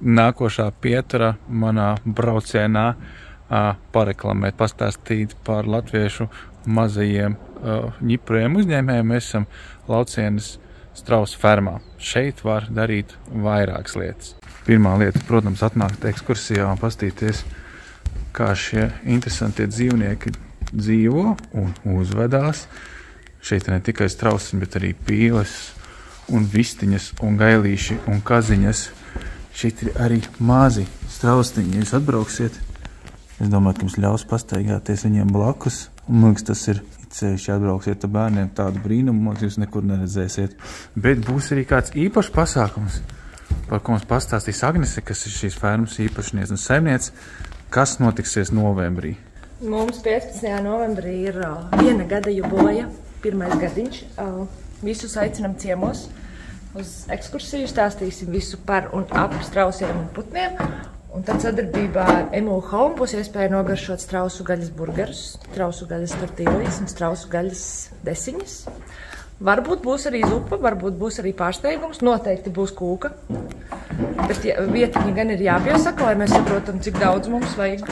nākošā pietura manā braucienā pareklamēt, pastāstīt par latviešu mazajiem ņipriem uzņēmējiem. Mēs esam Laucienes strausu fermā. Šeit var darīt vairākas lietas. Pirmā lieta, protams, atnākt ekskursijā un pastīties, kā šie interesantie dzīvnieki dzīvo un uzvedās. Šeit ne tikai strausi, bet arī pīles un vistiņas un gailīši un kaziņas. Šeit ir arī mazi straustiņi. Ja jūs atbrauksiet, es domāju, ka jums ļaus pastaigāties viņiem blakus. Un, man liekas, tas ir ceļš, ja atbrauksiet ar bērniem, tādu brīnumu jūs nekur neredzēsiet. Bet būs arī kāds īpašs pasākums, par ko mums pastāstīs Agnese, kas ir šīs fermas īpašniece un saimniece, kas notiksies novembrī. Mums 15. novembrī ir 1 gada jubileja, 1. gadiņš. Visus aicinam ciemos uz ekskursiju, stāstīsim visu par un ap strausiem un putniem. Un tad sadarbībā ar Emu Home būs iespēja nogaršot strausu gaļas burgerus, strausu gaļas tortīlijas un strausu gaļas desiņas. Varbūt būs arī zupa, varbūt būs arī pārsteigums, noteikti būs kūka. Bet vietiņi gan ir jāpiesaka, lai mēs saprotam, cik daudz mums vajag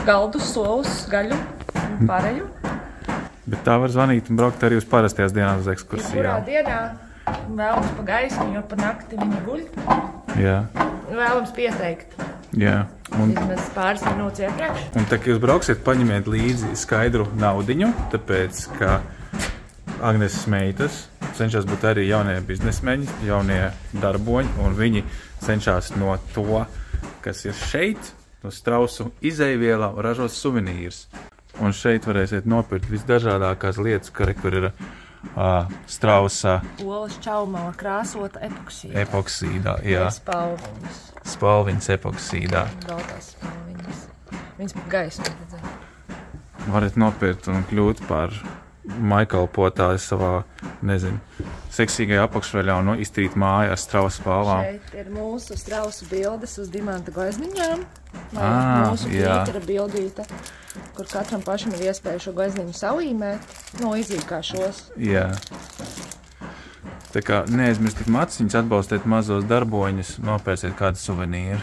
galdus, solus, gaļu un pārējo. Bet tā var zvanīt un braukt arī uz parastajās dienās uz ekskursijām. Kurā dienā vēlams pa gaismu, jo pa nakti viņi guļ. Jā. Vēlams pieteikt. Jā. Un vismaz pāris minūtes iepriekš. Un tā, ka jūs brauksiet, paņemiet līdzi skaidru naudiņu, tāpēc, ka Agneses meitas cenšas būt arī jaunie biznesmeņi, jaunie darboņi, un viņi cenšas no to, kas ir šeit, no strausu izejvielā, ražot suvenīrus. Un šeit varēsiet nopirkt visdažādākās lietas, kur ir strausa olas čaumala krāsota epoksīdā. Epoksīdā, jā. Spalviņas. Spalviņas epoksīdā. Baltās spalviņas. Viņas pat gaismu redzēt. Varat nopirkt un kļūt par maikalpotāju savā, nezinu, seksīgajā apakšveļā un iztrīt māju ar strausu spalvām. Šeit ir mūsu strausu bildes uz dimanta glezniņām. Mūsu pītera bildīte, kur katram pašam ir iespēja šo glezniņu salīmēt, izīt kā šos. Jā. Tā kā neaizmirstiet maciņas, atbalstiet mazos darboņus, nopērciet kādu suvenīru.